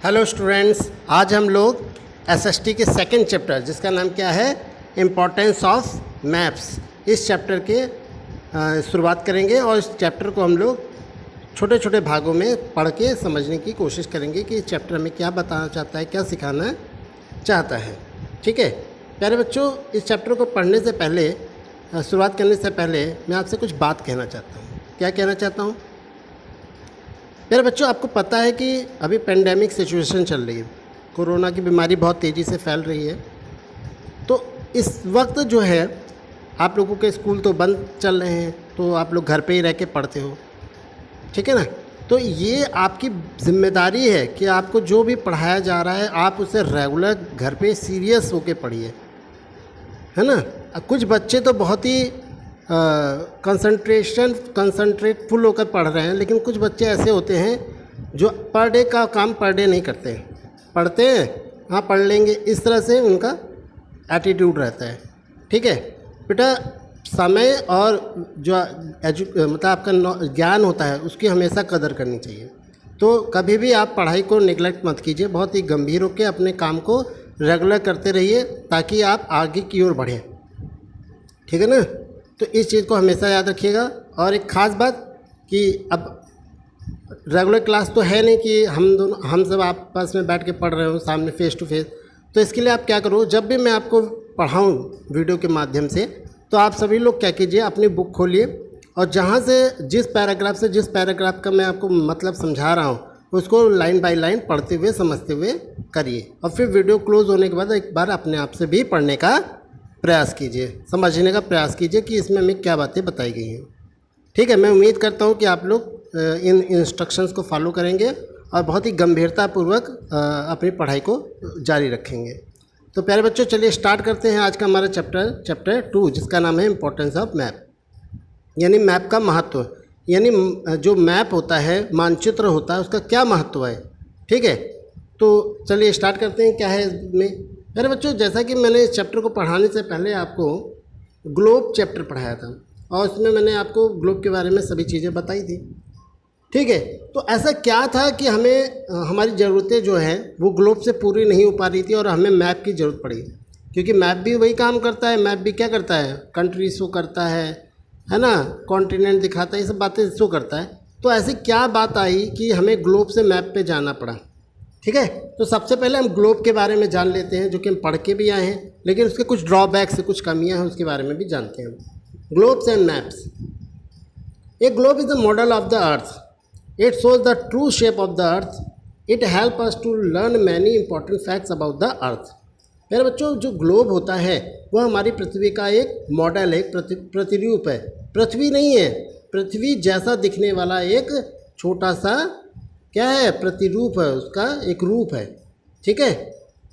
Hello students, आज हम लोग एसएसटी के सेकंड चैप्टर जिसका नाम क्या है, इम्पोर्टेंस ऑफ मैप्स, इस चैप्टर के शुरुआत करेंगे। और इस चैप्टर को हम लोग छोटे छोटे भागों में पढ़ के समझने की कोशिश करेंगे कि इस चैप्टर में क्या बताना चाहता है, क्या सिखाना चाहता है। ठीक है प्यारे बच्चों, इस चैप्टर को पढ़ने से पहले, शुरुआत करने से पहले मैं आपसे कुछ बात कहना चाहता हूँ। क्या कहना चाहता हूँ मेरे बच्चों, आपको पता है कि अभी पेंडेमिक सिचुएशन चल रही है, कोरोना की बीमारी बहुत तेज़ी से फैल रही है। तो इस वक्त जो है आप लोगों के स्कूल तो बंद चल रहे हैं, तो आप लोग घर पे ही रह के पढ़ते हो, ठीक है ना। तो ये आपकी जिम्मेदारी है कि आपको जो भी पढ़ाया जा रहा है आप उसे रेगुलर घर पे सीरियस होके पढ़िए, है ना। कुछ बच्चे तो बहुत ही कंसंट्रेट फुल होकर पढ़ रहे हैं, लेकिन कुछ बच्चे ऐसे होते हैं जो पर डे का काम पर डे नहीं करते, पढ़ते हैं हाँ पढ़ लेंगे, इस तरह से उनका एटीट्यूड रहता है। ठीक है बेटा, समय और जो मतलब आपका ज्ञान होता है उसकी हमेशा कदर करनी चाहिए। तो कभी भी आप पढ़ाई को निगलेक्ट मत कीजिए, बहुत ही गंभीर होकर अपने काम को रेगुलर करते रहिए ताकि आप आगे की ओर बढ़ें, ठीक है ना। तो इस चीज़ को हमेशा याद रखिएगा। और एक ख़ास बात कि अब रेगुलर क्लास तो है नहीं कि हम सब आपस में बैठ के पढ़ रहे हो सामने फेस टू फेस। तो इसके लिए आप क्या करो, जब भी मैं आपको पढ़ाऊँ वीडियो के माध्यम से, तो आप सभी लोग क्या कीजिए, अपनी बुक खोलिए और जहाँ से जिस पैराग्राफ का मैं आपको मतलब समझा रहा हूँ उसको लाइन बाय लाइन पढ़ते हुए समझते हुए करिए। और फिर वीडियो क्लोज होने के बाद एक बार अपने आप से भी पढ़ने का प्रयास कीजिए, समझने का प्रयास कीजिए कि इसमें हमें क्या बातें बताई गई हैं। ठीक है, मैं उम्मीद करता हूँ कि आप लोग इन इंस्ट्रक्शंस को फॉलो करेंगे और बहुत ही गंभीरतापूर्वक अपनी पढ़ाई को जारी रखेंगे। तो प्यारे बच्चों, चलिए स्टार्ट करते हैं आज का हमारा चैप्टर 2 जिसका नाम है इम्पोर्टेंस ऑफ मैप, यानी मैप का महत्व। यानी जो मैप होता है, मानचित्र होता है, उसका क्या महत्व है। ठीक है, तो चलिए स्टार्ट करते हैं। क्या है इसमें मेरे बच्चों, जैसा कि मैंने इस चैप्टर को पढ़ाने से पहले आपको ग्लोब चैप्टर पढ़ाया था और उसमें मैंने आपको ग्लोब के बारे में सभी चीज़ें बताई थी। ठीक है, तो ऐसा क्या था कि हमें हमारी ज़रूरतें जो हैं वो ग्लोब से पूरी नहीं हो पा रही थी और हमें मैप की ज़रूरत पड़ी, क्योंकि मैप भी वही काम करता है। मैप भी क्या करता है, कंट्री शो करता है ना, कॉन्टिनेंट दिखाता है, ये सब बातें शो करता है। तो ऐसी क्या बात आई कि हमें ग्लोब से मैप पे जाना पड़ा। ठीक है, तो सबसे पहले हम ग्लोब के बारे में जान लेते हैं, जो कि हम पढ़ के भी आए हैं, लेकिन उसके कुछ ड्रॉबैक्स से कुछ कमियां हैं उसके बारे में भी जानते हैं। Globes and maps. A globe is the model of the earth, it shows the true shape of the earth, it help us to learn many important facts about the earth. मेरे बच्चों, जो ग्लोब होता है वह हमारी पृथ्वी का एक model है, एक प्रतिरूप है। पृथ्वी नहीं है, पृथ्वी जैसा दिखने वाला एक छोटा सा क्या है, प्रतिरूप है, उसका एक रूप है। ठीक है,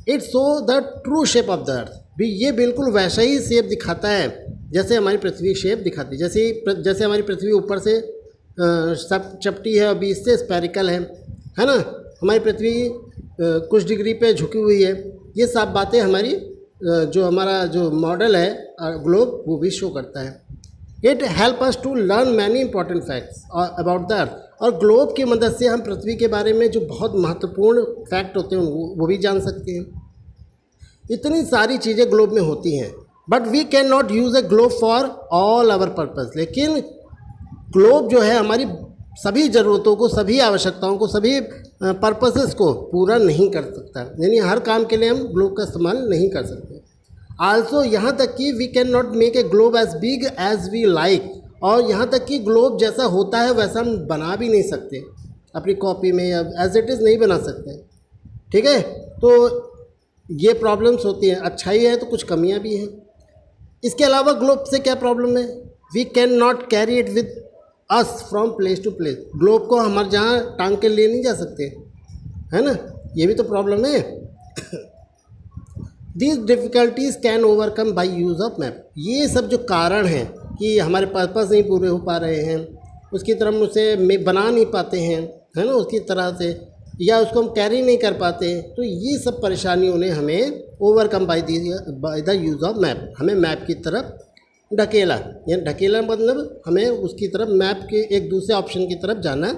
it show the true shape of the अर्थ, भी ये बिल्कुल वैसा ही शेप दिखाता है जैसे हमारी पृथ्वी शेप दिखाती है। जैसे हमारी पृथ्वी ऊपर से सब चपटी है और बीच से स्फेरिकल है ना। हमारी पृथ्वी कुछ डिग्री पे झुकी हुई है। ये सब बातें हमारी जो हमारा जो मॉडल है ग्लोब वो भी शो करता है। It help us to learn many important facts about the earth. और ग्लोब की मदद से हम पृथ्वी के बारे में जो बहुत महत्वपूर्ण फैक्ट होते हैं वो भी जान सकते हैं। इतनी सारी चीज़ें ग्लोब में होती हैं, but we can not use a globe for all our purpose. लेकिन ग्लोब जो है हमारी सभी ज़रूरतों को, सभी आवश्यकताओं को, सभी पर्पसेस को पूरा नहीं कर सकता, यानी हर काम के लिए हम ग्लोब का इस्तेमाल नहीं कर सकते। आल्सो यहाँ तक कि we can not make a globe as big as we like, और यहाँ तक कि ग्लोब जैसा होता है वैसा हम बना भी नहीं सकते अपनी कॉपी में, या एज इट इज़ नहीं बना सकते। ठीक है, तो ये प्रॉब्लम्स होती हैं। अच्छाई है तो कुछ कमियाँ भी हैं। इसके अलावा ग्लोब से क्या प्रॉब्लम है, we can not carry it with us from place to place. Globe को हमारे जहाँ टांग के ले नहीं जा सकते, है ना, ये भी तो प्रॉब्लम है। These difficulties can overcome by use of map. ये सब जो कारण हैं कि हमारे पर्पस नहीं पूरे हो पा रहे हैं, उसकी तरह हम उसे बना नहीं पाते हैं, है ना, उसकी तरह से, या उसको हम कैरी नहीं कर पाते, तो ये सब परेशानियों ने हमें overcome by the use of map, हमें मैप की तरफ ढकेला। यानी ढकेला मतलब हमें उसकी तरफ, मैप के एक दूसरे ऑप्शन की तरफ जाना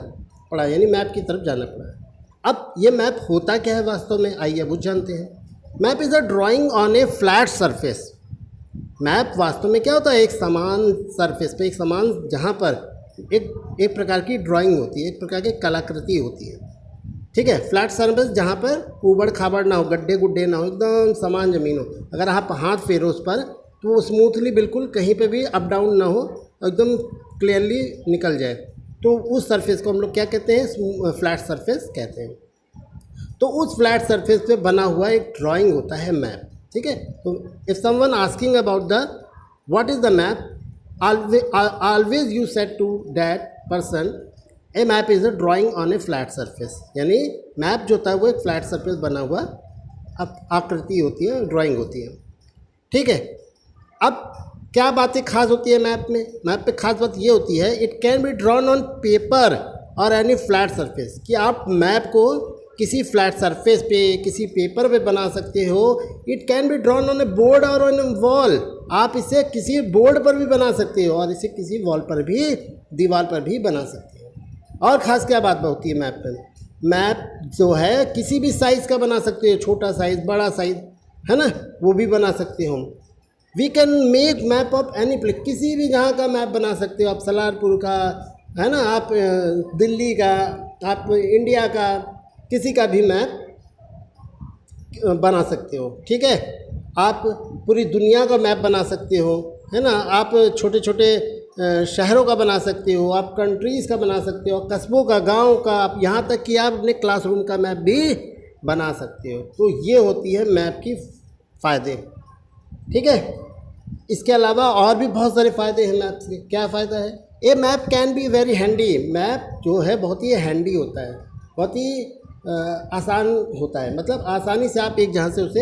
पड़ा, यानी मैप की तरफ जाना पड़ा। अब ये मैप होता क्या है वास्तव में, आइए वो जानते हैं। Map is a drawing on A flat surface. Map वास्तव में क्या होता है, एक समान सरफेस पे, एक समान जहाँ पर एक प्रकार की ड्राइंग होती है, एक प्रकार की कलाकृति होती है, ठीक है। फ्लैट सरफेस जहाँ पर ऊबड़ खाबड़ ना हो, गड्ढे गुड्ढे ना हो, एकदम समान ज़मीन हो। अगर आप हाथ फेरो उस पर तो वो स्मूथली बिल्कुल कहीं पे भी अप डाउन ना हो, एकदम क्लियरली निकल जाए, तो उस सरफेस को हम लोग क्या कहते हैं, फ्लैट सरफेस कहते हैं। तो उस फ्लैट सरफेस पे बना हुआ एक ड्राइंग होता है मैप, ठीक है। तो if someone asking about the what is the map, always you said to that person a map is a drawing on a flat surface, यानी मैप जो होता है वो एक फ्लैट सरफेस बना हुआ आकृति होती है, ड्राइंग होती है, ठीक है। अब क्या बातें खास होती है मैप में, मैप पे खास बात ये होती है, it can be drawn on paper और एनी फ्लैट सरफेस, कि आप मैप को किसी फ्लैट सरफेस पे, किसी पेपर पे बना सकते हो। It can be drawn on A board और ऑन ए वॉल, आप इसे किसी बोर्ड पर भी बना सकते हो और इसे किसी वॉल पर भी, दीवार पर भी बना सकते हो। और ख़ास क्या बात होती है मैप पर, मैप जो है किसी भी साइज़ का बना सकते हो, छोटा साइज़, बड़ा साइज़, है ना, वो भी बना सकते हो। We can make map of any place, किसी भी जगह का मैप बना सकते हो आप, सलारपुर का, है ना, आप दिल्ली का, आप इंडिया का, किसी का भी मैप बना सकते हो, ठीक है। आप पूरी दुनिया का मैप बना सकते हो, है ना, आप छोटे छोटे शहरों का बना सकते हो, आप कंट्रीज़ का बना सकते हो, कस्बों का, गांव का, आप यहाँ तक कि आप अपने क्लासरूम का मैप भी बना सकते हो। तो ये होती है मैप की फ़ायदे, ठीक है। इसके अलावा और भी बहुत सारे फ़ायदे हैं मैप से। क्या फ़ायदा है, a map can be very handy, map जो है बहुत ही हैंडी होता है, बहुत ही आसान होता है, मतलब आसानी से आप एक जगह से उसे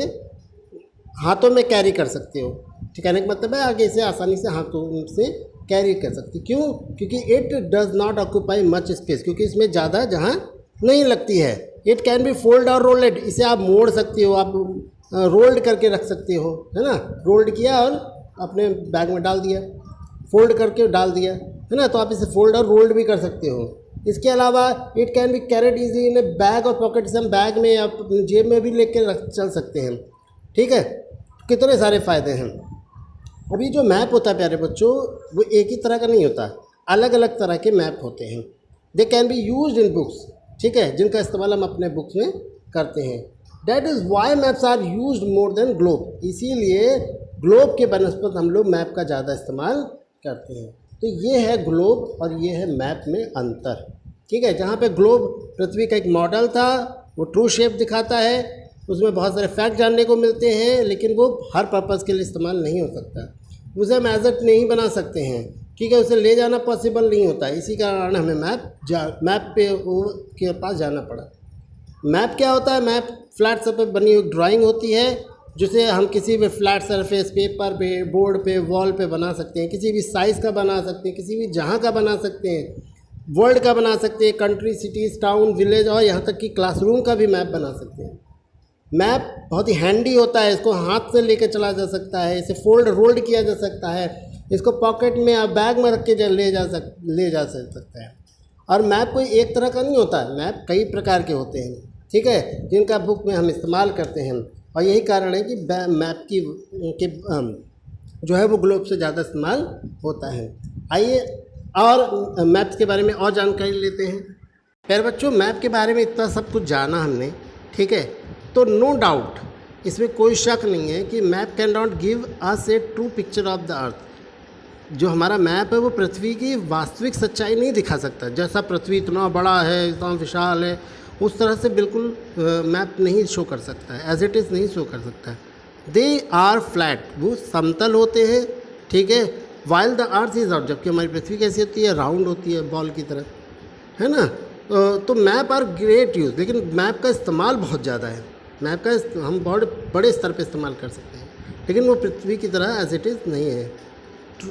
हाथों में कैरी कर सकते हो, ठीक है। मतलब है आगे इसे आसानी से हाथों से कैरी कर सकते, क्यों, क्योंकि it does not occupy much space, क्योंकि इसमें ज़्यादा जहाँ नहीं लगती है। इट कैन बी फोल्ड और रोल्ड, इसे आप मोड़ सकते हो, आप रोल्ड करके रख सकते हो, है ना, रोल्ड किया और अपने बैग में डाल दिया, फोल्ड करके डाल दिया, है ना, तो आप इसे फोल्ड और रोल्ड भी कर सकते हो। इसके अलावा it can be carried easy in A bag और पॉकेट, से हम बैग में या जेब में भी लेकर चल सकते हैं, ठीक है। कितने सारे फ़ायदे हैं। अभी जो मैप होता है प्यारे बच्चों, वो एक ही तरह का नहीं होता, अलग अलग तरह के मैप होते हैं। They can be used in books, ठीक है, जिनका इस्तेमाल हम अपने बुक्स में करते हैं। That is why maps are used more than globe, इसीलिए ग्लोब के बनस्पत हम लोग मैप का ज़्यादा इस्तेमाल करते हैं। तो ये है ग्लोब और ये है मैप में अंतर, ठीक है। जहाँ पे ग्लोब पृथ्वी का एक मॉडल था, वो ट्रू शेप दिखाता है, उसमें बहुत सारे फैक्ट जानने को मिलते हैं, लेकिन वो हर पर्पज़ के लिए इस्तेमाल नहीं हो सकता, उसे हम एज नहीं बना सकते हैं, ठीक है, उसे ले जाना पॉसिबल नहीं होता। इसी कारण हमें मैप पे के पास जाना पड़ा। मैप क्या होता है, मैप फ्लैट सरफेस बनी हुई ड्राइंग होती है, जिसे हम किसी भी फ्लैट सरफेस, पेपर पे, बोर्ड पे, वॉल पे बना सकते हैं, किसी भी साइज़ का बना सकते हैं, किसी भी जहाँ का बना सकते हैं, वर्ल्ड का बना सकते हैं, कंट्री, सिटीज़, टाउन, विलेज और यहाँ तक कि क्लासरूम का भी मैप बना सकते हैं। मैप बहुत ही हैंडी होता है, इसको हाथ से लेकर चला जा सकता है, इसे फोल्ड रोल्ड किया जा सकता है, इसको पॉकेट में या बैग में रख के ले जा सकता है। और मैप कोई एक तरह का नहीं होता है, मैप कई प्रकार के होते हैं, ठीक है, जिनका बुक में हम इस्तेमाल करते हैं। और यही कारण है कि मैप के जो है वो ग्लोब से ज़्यादा इस्तेमाल होता है। आइए और मैप्स के बारे में और जानकारी लेते हैं। प्यारे बच्चों, मैप के बारे में इतना सब कुछ जाना हमने, ठीक है, तो नो डाउट, इसमें कोई शक नहीं है कि map can not give us A true picture of the अर्थ। जो हमारा मैप है वो पृथ्वी की वास्तविक सच्चाई नहीं दिखा सकता। जैसा पृथ्वी इतना बड़ा है, इतना विशाल है, उस तरह से बिल्कुल मैप नहीं शो कर सकता है, एज इट इज़ नहीं शो कर सकता है। दे आर फ्लैट, वो समतल होते हैं, ठीक है, while the earth is out, जबकि हमारी पृथ्वी कैसी होती है, राउंड होती है, बॉल की तरह, है ना। तो मैप आर ग्रेट यूज़, लेकिन मैप का इस्तेमाल बहुत ज़्यादा है, मैप का हम बहुत बड़े स्तर पे इस्तेमाल कर सकते हैं, लेकिन वो पृथ्वी की तरह एज इट इज़ नहीं है,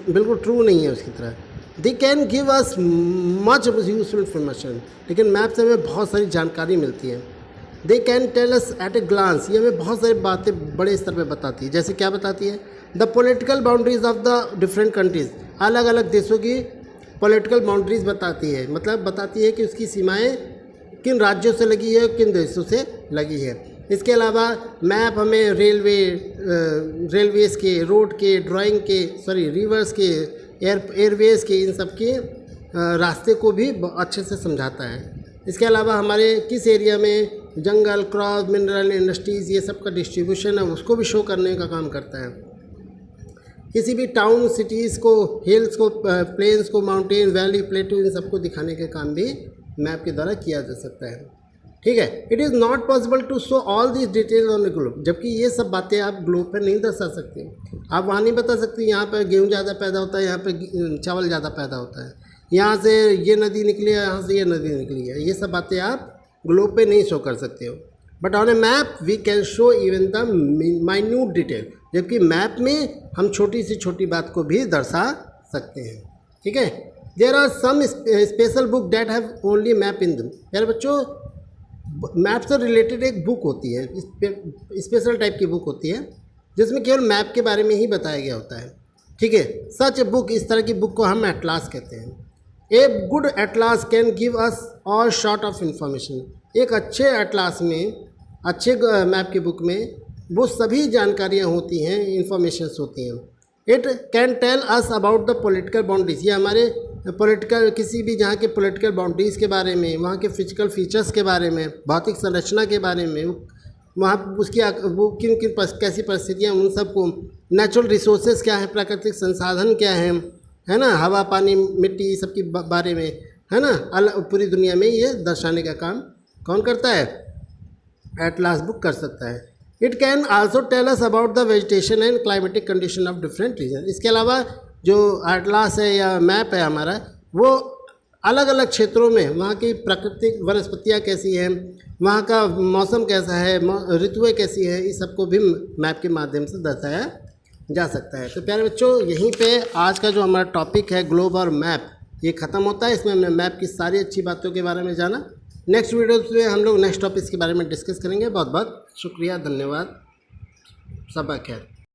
बिल्कुल ट्रू नहीं है उसकी तरह। They can give us much useful information, लेकिन मैप से हमें बहुत सारी जानकारी मिलती है। They can tell us at a glance, ये हमें बहुत सारी बातें बड़े स्तर पे बताती है। जैसे क्या बताती है, the political boundaries of the different countries, अलग अलग देशों की पॉलिटिकल बाउंड्रीज बताती है, मतलब बताती है कि उसकी सीमाएं किन राज्यों से लगी है, किन देशों से लगी है। इसके अलावा मैप हमें रेलवेज़ के, रोड के, ड्राइंग के, रिवर्स के, एयरवेज़ के, इन सब के रास्ते को भी अच्छे से समझाता है। इसके अलावा हमारे किस एरिया में जंगल, क्रॉप, मिनरल इंडस्ट्रीज़, ये सब का डिस्ट्रीब्यूशन है, उसको भी शो करने का काम करता है। किसी भी टाउन, सिटीज़ को, हिल्स को, प्लेन्स को, माउंटेन, वैली, प्लेटू, इन सबको दिखाने का काम भी मैप के द्वारा किया जा सकता है। ठीक है। It is not possible to show all this details on the globe, जबकि ये सब बातें आप ग्लोब पर नहीं दर्शा सकते। आप वहाँ नहीं बता सकते यहाँ पर गेहूँ ज़्यादा पैदा होता है, यहाँ पर चावल ज़्यादा पैदा होता है, यहाँ से ये नदी निकली है, यहाँ से ये नदी निकली है, ये सब बातें आप ग्लोब पे नहीं शो कर सकते हो। But on a map we can show even the minute detail, जबकि मैप में हम छोटी से छोटी बात को भी दर्शा सकते हैं। ठीक है। There are some special book that have only map in them. यार बच्चों, मैप से रिलेटेड एक बुक होती है, स्पेशल टाइप की बुक होती है, जिसमें केवल मैप के बारे में ही बताया गया होता है। ठीक है। सच ए बुक, इस तरह की बुक को हम एटलास कहते हैं। A good atlas can give us all sort of information. एक अच्छे एटलास में, अच्छे मैप की बुक में वो सभी जानकारियाँ होती हैं, इंफॉर्मेशंस होती हैं। It can tell us about the political boundaries, ये हमारे पॉलिटिकल, किसी भी जहाँ के पॉलिटिकल बाउंड्रीज़ के बारे में, वहाँ के फिजिकल फीचर्स के बारे में, भौतिक संरचना के बारे में, वहाँ उसकी वो किन किन कैसी परिस्थितियाँ, उन सबको, नेचुरल रिसोर्सेज क्या है, प्राकृतिक संसाधन क्या है ना, हवा, पानी, मिट्टी, सब के बारे में, है ना, पूरी दुनिया में ये दर्शाने का काम कौन करता है? एटलास बुक कर सकता है। It can also tell us about the vegetation and climatic condition of different region. इसके अलावा जो एटलास है या मैप है हमारा, वो अलग अलग क्षेत्रों में वहाँ की प्राकृतिक वनस्पतियाँ कैसी हैं, वहाँ का मौसम कैसा है, ऋतुएँ कैसी है, इस सबको भी मैप के माध्यम से दर्शाया जा सकता है। तो प्यारे बच्चों, यहीं पे आज का जो हमारा टॉपिक है ग्लोब और मैप, ये ख़त्म होता है। इसमें हमने मैप की सारी अच्छी बातों के बारे में जाना। नेक्स्ट वीडियो में हम लोग नेक्स्ट टॉपिक के बारे में डिस्कस करेंगे। बहुत बहुत शुक्रिया, धन्यवाद, सबा खैर।